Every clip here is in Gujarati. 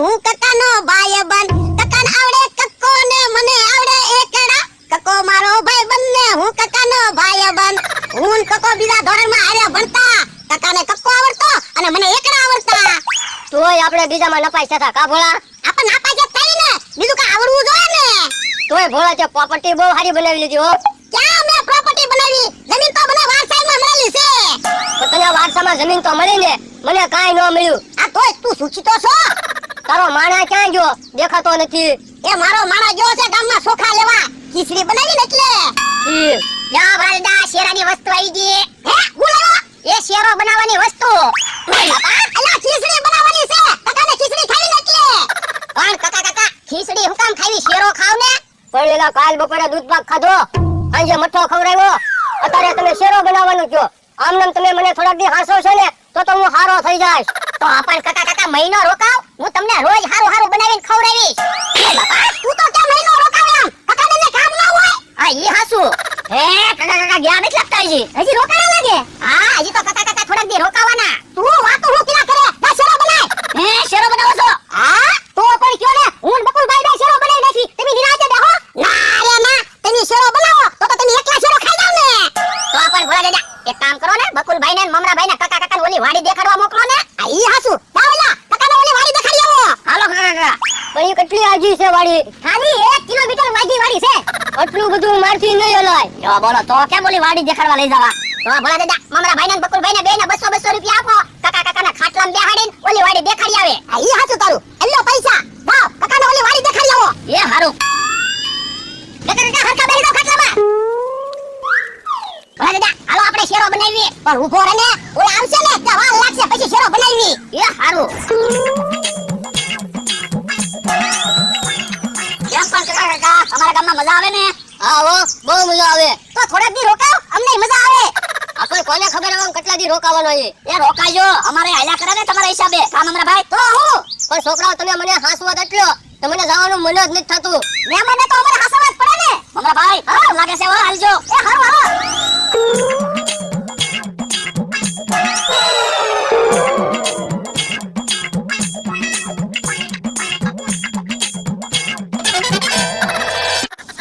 હું કકાનો ભાઈ બન કકાને આવડે કક્કો ને મને આવડે એકડા કક્કો મારો ભાઈ બંને હું કકાનો ભાઈ બન હું કક્કો બીજા ધોરણમાં આર્યા ભણતા કકાને કક્કો આવડતો અને મને એકડા આવડતા તોય આપણે બીજામાં નપાઈ થતા કા ભોળા આપણ નાપાઈ જ થઈ ને બીજું કા આવડવું જોઈએ ને તોય ભોળા તે પ્રોપર્ટી બહુ સારી બનાવી લીધી હો ક્યાં મેં પ્રોપર્ટી બનાવી જમીન તો મને વારસાઈમાં મળેલી છે તો તને વારસામાં જમીન તો મળી ને મને કાઈ ન મળ્યું આ તોય તું સુખી તો છો તારો માણા ક્યાં ગયો દેખાતો નથી એ મારો માણા ગયો છે ગામમાં સોખા લેવા ખીચડી બનાવી ને એટલે યા વાલદા શેરાની વસ્તુ આવી ગઈ હે હું લાવ્યો એ શેરો બનાવવાની વસ્તુ અલા ખીચડી બનાવવાની છે કાકાને ખીચડી ખાવી ને એટલે પણ કાકા ખીચડી હું કામ ખાવી શેરો ખાવ ને પણ એલા કાલ બપોરે દૂધ પાક ખાધો આજે મઠ્ઠો ખવરાવ્યો અત્યારે તમે શેરો બનાવવાનું કયો આમ તમે મને થોડાક દી હાસો છો ને તો હું હારો થઈ જાઈશ તો આપણ કાકા મહિનો રોકાવ હું તમને રોજ હારું બનાવીને ખવડાવીશ એ બાપા તું તો કે મહિનો રોકાવ એમ કાકાને ને કામ ન હોય આ ઈ હાસુ હે કાકા ગયા નથી લાગતા હજી રોકાણા લાગે હા હજી તો કાકા થોડાક દી રોકાવાના તું વાતો હું કિલા કરે ના શેરો બનાય હે શેરો બનાવો છો હા તો પણ કયો ને હું બકુલભાઈ બે શેરો બનાવી નાખી તમે નિરાજે બેહો ના રે ના તમે શેરો બનાવો તો તમે એકલા શેરો ખાઈ જાવ ને તો આપણ ભોળા દાદા એક કામ કરો ને બકુલભાઈ ને મમરાભાઈ ને કાકાને ઓલી વાડી દેખાડવા મોકલો ને આ ઈ હાસુ દાવલા કાકાને ઓલી વાડી દેખાડી આવો હાલો કાકા પણ એ કેટલી આજી છે વાડી ખાલી 1 કિલોમીટર વાડી વાડી છે આટલું બધું મારથી નહીં હલાય જો બોલો તો કેમ ઓલી વાડી દેખાડવા લઈ જવા તો ભોળા દાદા મમરાભાઈ ને બકુલભાઈ ને બેને 200 રૂપિયા આપો કાકાના ખાટલામાં બેહાડીને ઓલી વાડી દેખાડી આવે આ ઈ હાસુ તારું એલ્લો પૈસા દાવ કાકાને ઓલી વાડી દેખાડી આવો એ હારું કાકા હરકા બેહી જાવ ખાટલામાં ભોળા દાદા હાલો આપણે શેરો બનાવીએ પણ ઊભો રહે ને ઓલા આવશે ને ત્યાં વાર લાગશે પછી શેરો બનાવી એ હારું કેમ પણ કાકા અમારા ગામમાં મજા આવે ને આવો બહુ મજા આવે તો થોડાક દી રોકાવ અમને મજા આવે આપણે કોને ખબર હવે કેટલા દી રોકાવાનો છે એ રોકાજો અમારે હાલ્યા કરે ને તમારા હિસાબે કામ અમારા ભાઈ તો હું પણ છોકરાઓ તમે મને હાસવા દટલો તો મને જવાનું મન જ નથી થતું મહેમાનને તો અમારે હાસવા જ પડે ને અમારા ભાઈ હા લાગે છે હો હાલજો એ હારું હાલો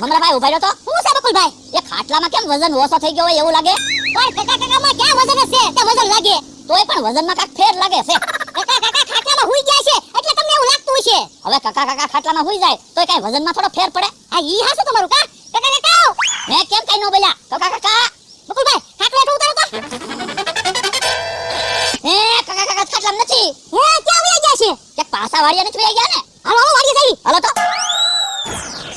મમરાભાઈ ઉભા રહ્યો તો હું છે બકુલભાઈ એ ખાટલામાં કેમ વજન ઓછો થઈ ગયો હોય એવું લાગે પણ કાકામાં ક્યાં વજન છે તે વજન લાગે તોય પણ વજનમાં કાક ફેર લાગે છે કાકા ખાટલામાં હુઈ ગયા છે એટલે તમને એવું લાગતું હશે હવે કાકા ખાટલામાં હુઈ જાય તોય કઈ વજનમાં થોડો ફેર પડે આ ઈ હાસુ તમારું કા કાકા મે કેમ કઈ નો બોલ્યા કાકા બકુલભાઈ ખાટલા તો ઉતારો તો હે કાકા ખાટલામાં નથી હે ક્યાં વયા ગયા છે કે પાસા વાડિયા નથી વયા ગયા ને હાલો વાડિયા જઈ હાલો તો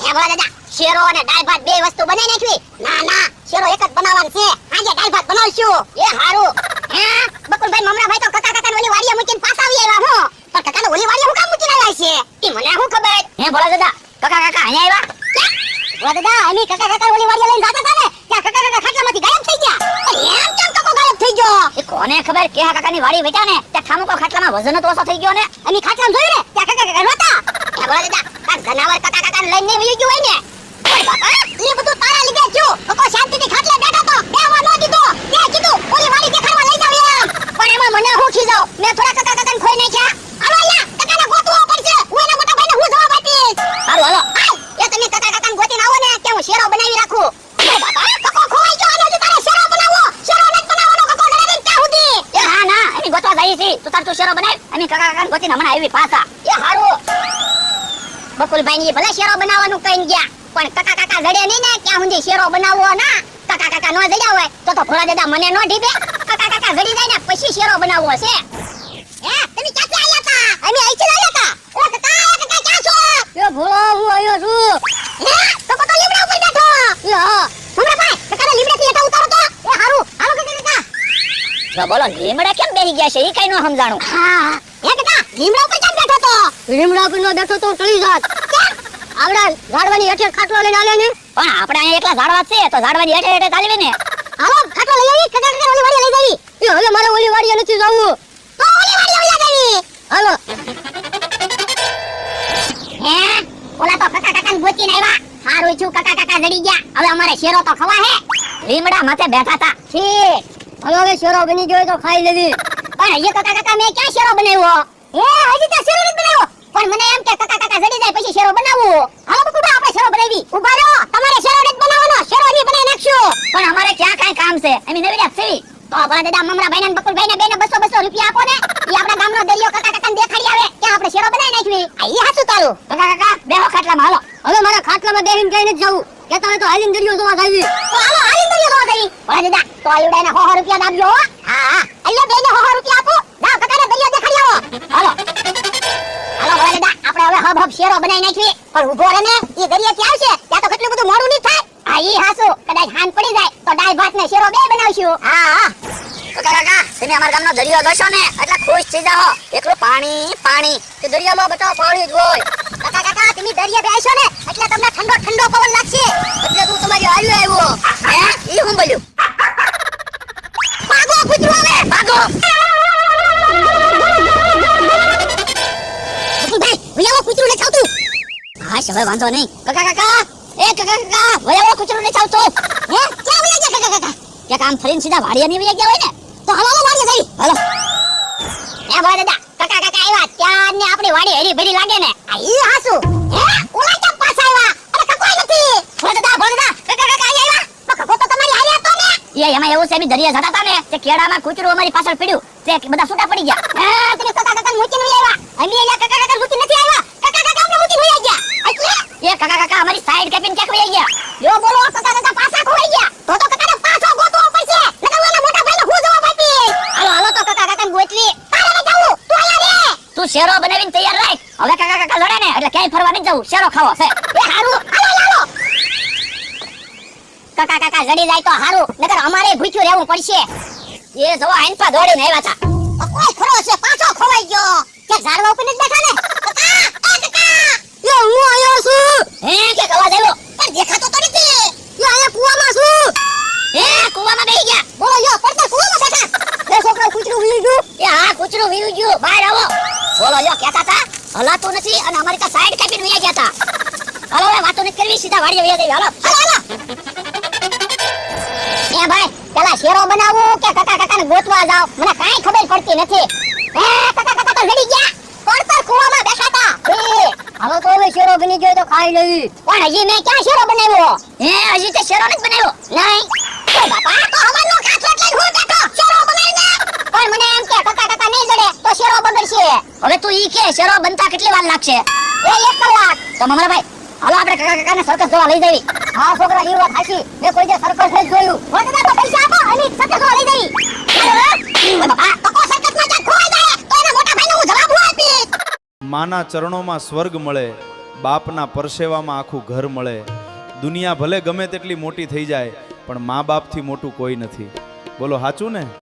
હે બોલા દાદા શેરો અને દાળ ભાત બે વસ્તુ બનાવી નાખવી ના શેરો એક જ બનાવવાનું છે આજે દાળ ભાત બનાવશું એ હારું હે બકુલભાઈ મમરાભાઈ તો કાકાને ઓલી વાડીએ મૂકીને પાછા આવી આવ્યા હો પણ કાકાને ઓલી વાડીએ હું કામ મૂકીને આવ્યા છે ઈ મને શું ખબર હે બોલા દાદા કાકા અહીંયા આવ્યા બોલા દાદા અમે કાકા ઓલી વાડીએ લઈને જતા હતા ને ત્યાં કાકા ખાટલામાંથી ગાયબ થઈ ગયા એમ કેમ કાકો ગાયબ થઈ ગયો એ કોને ખબર કે કાકાની વાડી વેટા ને ત્યાં ઠામકો ખાટલામાં વજન તો ઓછો થઈ ગયો ને અમે ખાટલામાં જોયું ને ત્યાં કાકા રોતા હે બોલા દાદા આ જનાવર કાકાને લઈને વહી ગયું હોય ને બાપા એ બધું તારા લીધે થયું લોકો શાંતિથી ખાટલે બેઠા તો બેવા ન દીધો તે કીધું ઓલી વાડી દેખાડવા લઈ જાવ એમ પણ એમાં મને હું ખીજાવ મેં થોડા કાકાને ખોઈ નાખ્યા હાલો યા કાકાને ગોતવો પડશે હું એના મોટા ભાઈને હું જવાબ આપીશ હાલો એ તમે કાકાને ગોતીને આવો ને કે હું શેરો બનાવી રાખું બાપા કકો ખોવાઈ ગયો આનો તારે શેરો બનાવો શેરો નથી બનાવવાનો કકો ગળે ત્યાં સુધી એ હા ના એની ગોતવા જઈ છે તું તાર તું શેરો બનાવ અમે કાકાને ગોતીને હમણાં આવી પાછા એ હારું બકુલભાઈ ની ભલે શેરો બનાવવાનું કઈ ગયા પણ કાકા જડે નહીં ને ક્યાં સુધી શેરો બનાવવો ના કાકા નો જડ્યા હોય તો ભોળા દાદા મને નો ઢીબે કાકા જડી જાય ને પછી શેરો બનાવવો છે હે તમે ક્યાંથી આયા તા અમે અહીંથી આયા તા ઓ કાકા ક્યાં છો એ ભોળા હું આવ્યો છું હે તો લીમડા ઉપર બેઠો યો મમરાભાઈ કાકાને લીમડાથી લેતા ઉતારો તો એ હારું હાલો કાકા તો બોલો લીમડા કેમ બેહી ગયા છે એ કઈ નો સમજાણું હા હે કાકા લીમડા ઉપર કેમ બેઠો તો લીમડા ઉપર નો બેઠો તો ટળી જાત આવડા ઝાડવાની હેઠે ખાટલો લઈને આલે ને પણ આપણે અહીંયા એકલા ઝાડવા છે તો ઝાડવાની હેઠે ચાલવી ને હાલો ખાટલો લઈ આવી કાકા ઓલી વાડીએ લઈ જાવી એ હવે મારે ઓલી વાડીએ નથી જવું તો ઓલી વાડીએ લઈ જાવી હાલો હે ઓલા તો કાકાને ગોતીને આવ્યા હારું છું કાકા જડી ગયા હવે અમારે શેરો તો ખવા હે લીમડા માથે બેઠા હતા છી હવે શેરો બની ગયો તો ખાઈ લેવી પણ એ કાકા મેં ક્યાં શેરો બનાવ્યો હે હજી તો શેરો નથી બનાવ્યો પણ મને છે એમ નવી રાખ સેવી તો ભલા દાદા મમરા ભાઈ ને બકુલ ભાઈ ને બેને 200 રૂપિયા આપો ને ઈ આપણા ગામનો દરિયો કાકા કાકાને દેખાડી આવે કે આપણે શેરો બનાવી નાખવી આ ઈ હાસુ તારું કાકા કાકા બેહો ખાટલામાં હાલો હવે મારા ખાટલામાં બેહીને કઈ નથી જવું કેતા હોય તો હાલીને દરિયો જોવા જાવી તો હાલો હાલી દરિયો જોવા જઈ ભલા દાદા તો આયુડાને 100 રૂપિયા આપજો હો હા હા એટલે બેને 100 રૂપિયા આપો જાવ કાકાને દરિયો દેખાડી આવો હાલો હાલો ભલા દાદા આપણે હવે હબ હબ શેરો બનાવી નાખવી પણ ઊભો રહે ને ઈ દરિયા ક્યાં આવશે ત્યાં તો કેટલું બધું મોડું નહીં થાય આ ઈ હાસુ કદાચ હાન પડી જાય તો દાળ ભાત ને શેરો બે બનાવશું હા હા કાકા કાકા તમે અમારા ગામનો દરિયો જોશો ને એટલે ખુશ થઈ જાઓ એકલું પાણી પાણી કે દરિયામાં બટા પાણી જ હોય કાકા કાકા તમે દરિયા બેસો ને એટલે તમને ઠંડો ઠંડો પવન લાગશે એટલે તું તમારી હાલ્યો આવ્યો હે ઈ હું બોલ્યું ભાગો કૂતરો આવે ભાગો ભાઈ ભૈયા કૂતરો ને ચાવતું હા હવે વાંધો નહીં કાકા કાકા એ કાકા કાકા ભૈયા કૂતરો ને ચાવતો હે ક્યાં વયા ગયા કાકા કાકા કે કામ ફરીને સીધા વાડિયા ની વયા ગયા હોય ને તો હાલો હાલો વાડિયા જઈ હાલો એ ભાઈ દાદા કાકા કાકા આવ્યા ત્યાં ને આપણી વાડી હરી ભરી લાગે ને આ ઈ હાસુ હે ઓલા કેમ પાછા આવ્યા અરે કકોઈ નથી ભોળ દાદા કાકા કાકા આવ્યા તો કકો તો તમારી હારે હતો ને એ એમાં એવું છે બી દરિયા જતા હતા ને તે કેડામાં કૂતરું અમારી પાછળ પડ્યું તે બધા છૂટા પડી ગયા હા તમે કાકા કાકા મૂકીને આવ્યા અમે એલા કાકા કાકા મૂકી નથી આવ્યા કાકા કાકા અમને મૂકીને વયા ગયા એટલે એ કાકા કાકા અમારી સાઈડ કેપિન ક્યાંક વયા ગયા યો બોલો કાકા કાકા પાછા ખોવાઈ ગયા તો કાકાને પાછો ગોતવો પડશે નકર ઓલા મોટા ભાઈને હું જવાબ આપી હાલો હાલો તો કાકા કાકાને ગોતવી તારે ન જાવું તું આયા રે તું શેરો બનાવીને તૈયાર રાખ હવે કાકા કાકા લડે ને એટલે ક્યાંય ફરવા નહીં જવું શેરો ખાવો છે એ હારું હાલો હાલો કાકા કાકા લડી જાય તો હારું નકર અમારે ભૂખ્યું રહેવું પડશે એ જો આઈનપા દોડીને આવ્યા હતા કોઈ ખરો છે પાછો ખોવાઈ ગયો કે ઝાડવા ઉપર જ બેઠા ને કાકા યો હું આયો છું હે કે અવાજ આવ્યો પણ દેખાતો તો નથી યો આયા કુવામાં છું હે કુવામાં બેહી ગયા બોલો યો પડતા કુવામાં બેઠા એ છોકરા કૂતરું વીઈ ગયું એ હા કૂતરું વીયું ગયું બહાર આવો બોલો યો કહેતા હતા હલાતું નથી અને અમારી કા સાઈડ કાપીને વયા ગયા હતા હાલો હવે વાતો નથી કરવી સીધા વાડીએ વયા જઈએ હાલો હાલો એ ભાઈ પેલા શેરો બનાવું કે કાકા કાકાને ગોતવા જાવ મને કાઈ ખબર પડતી નથી હે કાકા કાકા તો લડી ગયા પડતર કુવામાં બેઠા હતા હાલો તો હવે શેરો બની ગયો તો ખાઈ લેવી પણ હજી મેં ક્યાં શેરો બનાવ્યો હે હજી તે શેરો નથી બનાવ્યો નહીં એ બાપા તો હવાનો ખાટલો લઈને હું બેઠો શેરો બનાવીને પણ મને એમ કે કાકા કાકા નહીં જડે તો શેરો બગડશે હવે તું ઈ કે શેરો બનતા કેટલી વાર લાગશે એ 1 કલાક તો મમરા ભાઈ હાલો આપણે કાકા કાકાને સર્કસ જોવા લઈ જવી હા છોકરા ઈ વાત હાચી મેં કોઈ દે સર્કસ નથી જોયું વડના તો પૈસા આપો અને સર્કસ જોવા લઈ જવી હાલો બાપા તો કો સર્કસમાં ક્યાં ખોવાઈ જાય તો એના મોટા ભાઈને હું જવાબ હું આપી માના ચરણોમાં સ્વર્ગ મળે, બાપના પરસેવામાં આખું ઘર મળે. દુનિયા ભલે ગમે તેટલી મોટી થઈ જાય પણ મા બાપથી મોટું કોઈ નથી. બોલો સાચું ને?